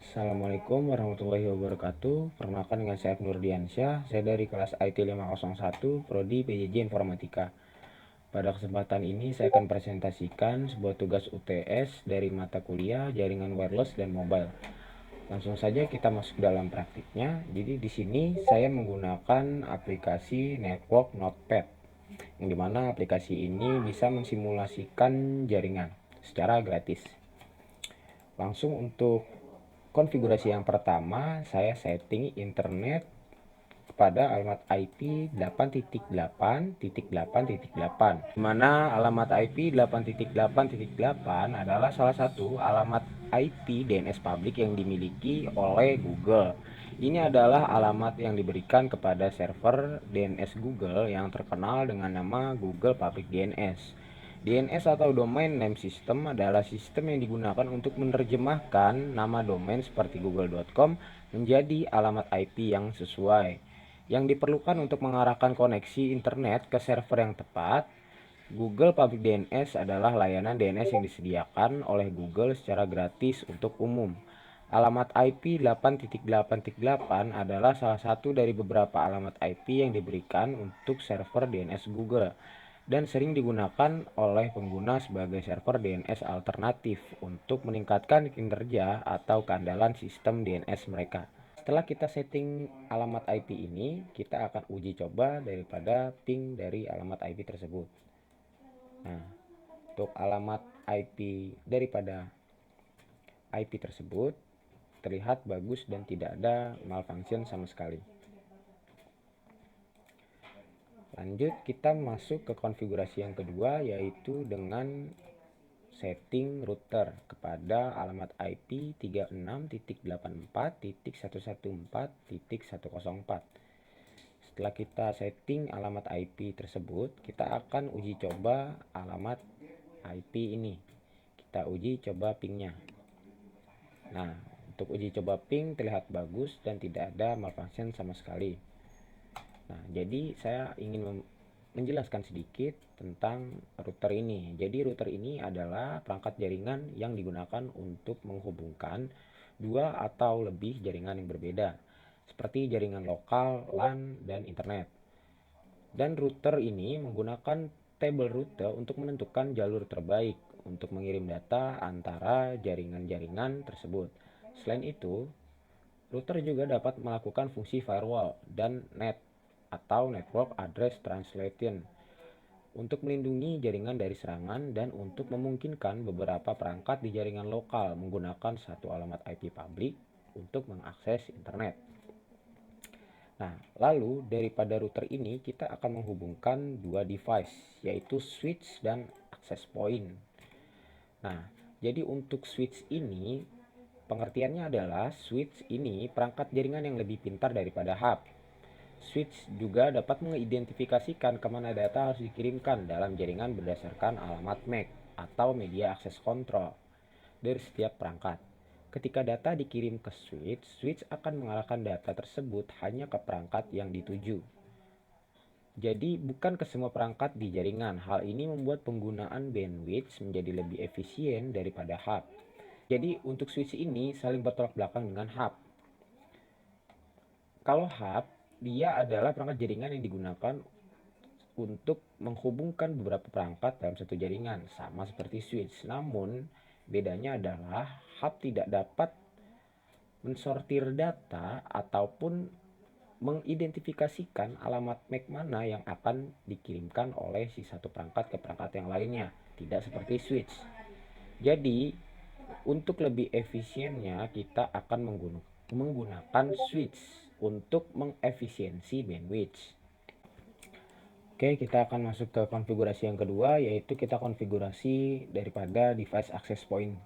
Assalamualaikum warahmatullahi wabarakatuh. Perkenalkan dengan saya Nurdiansyah. Saya dari kelas IT 501, Prodi PJJ Informatika. Pada kesempatan ini saya akan presentasikan sebuah tugas UTS dari mata kuliah Jaringan Wireless dan Mobile. Langsung saja kita masuk dalam praktiknya. Jadi di sini saya menggunakan aplikasi Network Notepad, yang dimana aplikasi ini bisa mensimulasikan jaringan secara gratis. Langsung untuk konfigurasi yang pertama, saya setting internet pada alamat IP 8.8.8.8, di mana alamat IP 8.8.8 adalah salah satu alamat IP DNS publik yang dimiliki oleh Google. Ini adalah alamat yang diberikan kepada server DNS Google yang terkenal dengan nama Google Public DNS. DNS atau Domain Name System adalah sistem yang digunakan untuk menerjemahkan nama domain seperti google.com menjadi alamat IP yang sesuai. Yang diperlukan untuk mengarahkan koneksi internet ke server yang tepat. Google Public DNS adalah layanan DNS yang disediakan oleh Google secara gratis untuk umum. Alamat IP 8.8.8 adalah salah satu dari beberapa alamat IP yang diberikan untuk server DNS Google dan sering digunakan oleh pengguna sebagai server DNS alternatif untuk meningkatkan kinerja atau keandalan sistem DNS mereka. Setelah kita setting alamat IP ini, kita akan uji coba daripada ping dari alamat IP tersebut. Nah, untuk alamat IP daripada IP tersebut terlihat bagus dan tidak ada malfunction sama sekali. Lanjut, kita masuk ke konfigurasi yang kedua, yaitu dengan setting router kepada alamat IP 36.84.114.104. Setelah kita setting alamat IP tersebut, kita akan uji coba alamat IP ini. Kita uji coba pingnya. Nah, untuk uji coba ping terlihat bagus dan tidak ada malfunction sama sekali. Nah, jadi saya ingin menjelaskan sedikit tentang router ini. Jadi router ini adalah perangkat jaringan yang digunakan untuk menghubungkan dua atau lebih jaringan yang berbeda, seperti jaringan lokal, LAN, dan internet. Dan router ini menggunakan table route untuk menentukan jalur terbaik untuk mengirim data antara jaringan-jaringan tersebut. Selain itu, router juga dapat melakukan fungsi firewall dan NAT atau Network Address Translation untuk melindungi jaringan dari serangan dan untuk memungkinkan beberapa perangkat di jaringan lokal menggunakan satu alamat IP publik untuk mengakses internet. Nah, lalu daripada router ini kita akan menghubungkan dua device, yaitu switch dan access point. Nah, jadi untuk switch ini pengertiannya adalah switch ini perangkat jaringan yang lebih pintar daripada hub. Switch juga dapat mengidentifikasikan kemana data harus dikirimkan dalam jaringan berdasarkan alamat MAC atau media access control dari setiap perangkat. Ketika data dikirim ke switch, switch akan mengarahkan data tersebut hanya ke perangkat yang dituju. Jadi bukan ke semua perangkat di jaringan. Hal ini membuat penggunaan bandwidth menjadi lebih efisien daripada hub. Jadi untuk switch ini saling bertolak belakang dengan hub. Kalau hub, dia adalah perangkat jaringan yang digunakan untuk menghubungkan beberapa perangkat dalam satu jaringan, sama seperti switch. Namun, bedanya adalah hub tidak dapat mensortir data ataupun mengidentifikasikan alamat MAC mana yang akan dikirimkan oleh si satu perangkat ke perangkat yang lainnya, tidak seperti switch. Jadi, untuk lebih efisiennya kita akan menggunakan switch untuk mengefisiensi bandwidth. Oke, kita akan masuk ke konfigurasi yang kedua, yaitu kita konfigurasi daripada device access point.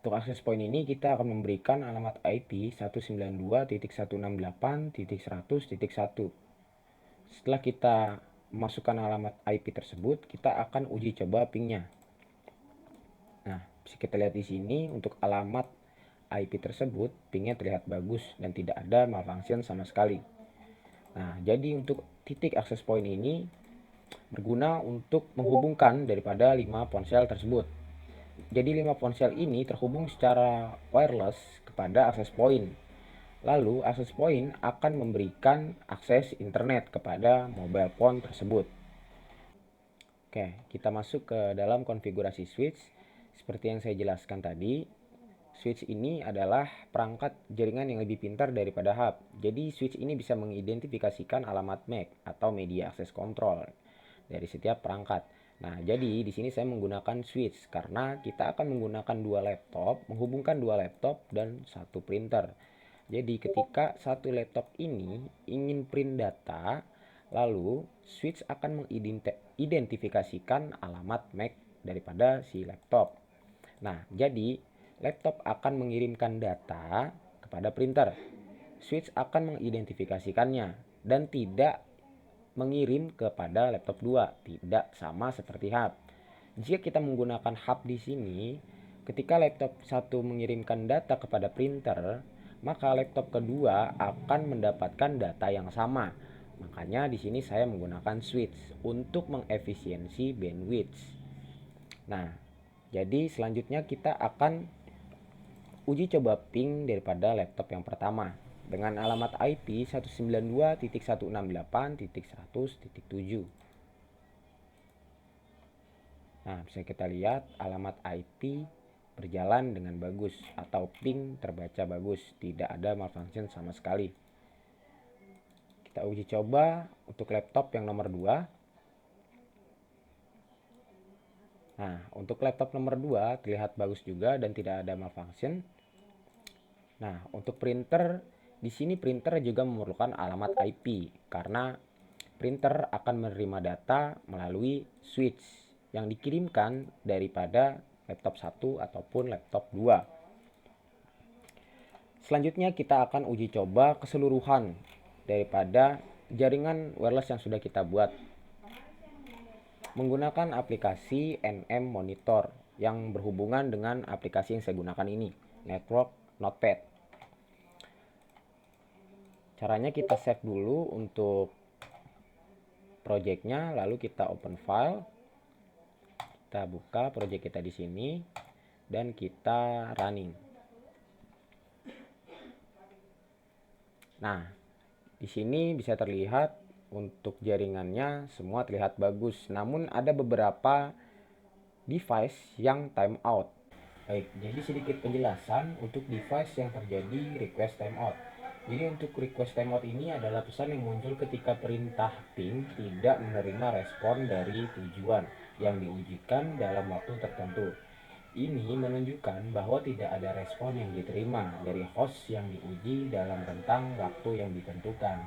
Untuk access point ini kita akan memberikan alamat IP 192.168.100.1. Setelah kita masukkan alamat IP tersebut, kita akan uji coba pingnya. Nah, bisa kita lihat di sini untuk alamat IP tersebut, pingnya terlihat bagus dan tidak ada malfunction sama sekali. Nah, jadi untuk titik access point ini berguna untuk menghubungkan daripada 5 ponsel tersebut. Jadi 5 ponsel ini terhubung secara wireless kepada access point. Lalu access point akan memberikan akses internet kepada mobile phone tersebut. Oke, kita masuk ke dalam konfigurasi switch. Seperti yang saya jelaskan tadi, switch ini adalah perangkat jaringan yang lebih pintar daripada hub. Jadi switch ini bisa mengidentifikasikan alamat MAC atau media access control dari setiap perangkat. Nah, jadi di sini saya menggunakan switch karena kita akan menggunakan dua laptop, menghubungkan dua laptop dan satu printer. Jadi ketika satu laptop ini ingin print data, lalu switch akan mengidentifikasikan alamat MAC daripada si laptop. Nah, jadi laptop akan mengirimkan data kepada printer. Switch akan mengidentifikasikannya dan tidak mengirim kepada laptop 2, tidak sama seperti hub. Jika kita menggunakan hub di sini, ketika laptop 1 mengirimkan data kepada printer, maka laptop kedua akan mendapatkan data yang sama. Makanya di sini saya menggunakan switch untuk mengefisiensi bandwidth. Nah, jadi selanjutnya kita akan uji coba ping daripada laptop yang pertama dengan alamat IP 192.168.100.7. Nah, bisa kita lihat alamat IP berjalan dengan bagus atau ping terbaca bagus, tidak ada malfunction sama sekali. Kita uji coba untuk laptop yang nomor 2. Nah, untuk laptop nomor 2 terlihat bagus juga dan tidak ada malfunction. Nah, untuk printer, di sini printer juga memerlukan alamat IP karena printer akan menerima data melalui switch yang dikirimkan daripada laptop 1 ataupun laptop 2. Selanjutnya kita akan uji coba keseluruhan daripada jaringan wireless yang sudah kita buat menggunakan aplikasi NM Monitor yang berhubungan dengan aplikasi yang saya gunakan ini, Network Notepad. Caranya kita save dulu untuk projectnya, lalu kita open file, kita buka project kita di sini dan kita running. Nah, di sini bisa terlihat untuk jaringannya semua terlihat bagus, namun ada beberapa device yang timeout. Baik, jadi sedikit penjelasan untuk device yang terjadi request timeout. Jadi untuk request timeout ini adalah pesan yang muncul ketika perintah ping tidak menerima respon dari tujuan yang diujikan dalam waktu tertentu. Ini menunjukkan bahwa tidak ada respon yang diterima dari host yang diuji dalam rentang waktu yang ditentukan.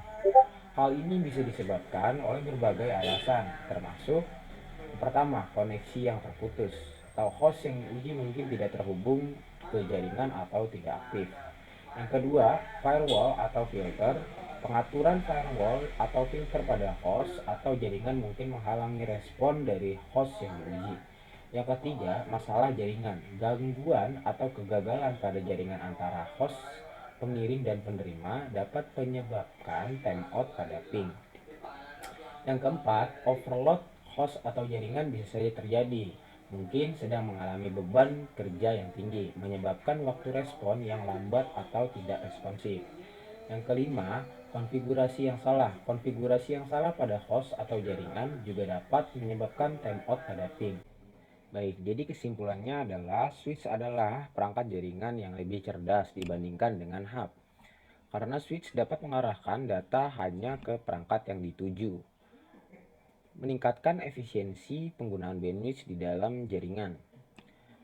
Hal ini bisa disebabkan oleh berbagai alasan, termasuk pertama, koneksi yang terputus atau host yang diuji mungkin tidak terhubung ke jaringan atau tidak aktif. Yang kedua, firewall atau filter. Pengaturan firewall atau filter pada host atau jaringan mungkin menghalangi respon dari host yang diuji. Yang ketiga, masalah jaringan. Gangguan atau kegagalan pada jaringan antara host, pengirim dan penerima dapat menyebabkan timeout pada ping. Yang keempat, overload host atau jaringan bisa saja terjadi. Mungkin sedang mengalami beban kerja yang tinggi, menyebabkan waktu respon yang lambat atau tidak responsif. Yang kelima, konfigurasi yang salah. Konfigurasi yang salah pada host atau jaringan juga dapat menyebabkan timeout pada ping. Baik, jadi kesimpulannya adalah switch adalah perangkat jaringan yang lebih cerdas dibandingkan dengan hub. Karena switch dapat mengarahkan data hanya ke perangkat yang dituju, meningkatkan efisiensi penggunaan bandwidth di dalam jaringan.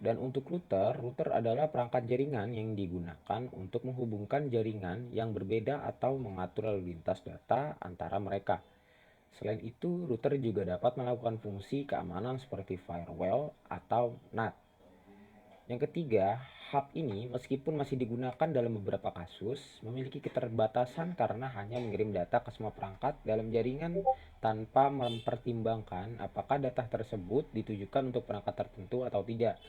Dan untuk router adalah perangkat jaringan yang digunakan untuk menghubungkan jaringan yang berbeda atau mengatur lalu lintas data antara mereka. Selain itu, router juga dapat melakukan fungsi keamanan seperti firewall atau NAT. Yang ketiga, hub ini meskipun masih digunakan dalam beberapa kasus, memiliki keterbatasan karena hanya mengirim data ke semua perangkat dalam jaringan tanpa mempertimbangkan apakah data tersebut ditujukan untuk perangkat tertentu atau tidak,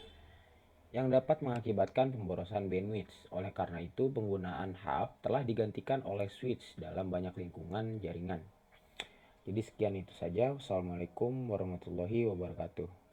yang dapat mengakibatkan pemborosan bandwidth. Oleh karena itu, penggunaan hub telah digantikan oleh switch dalam banyak lingkungan jaringan. Jadi sekian itu saja. Wassalamualaikum warahmatullahi wabarakatuh.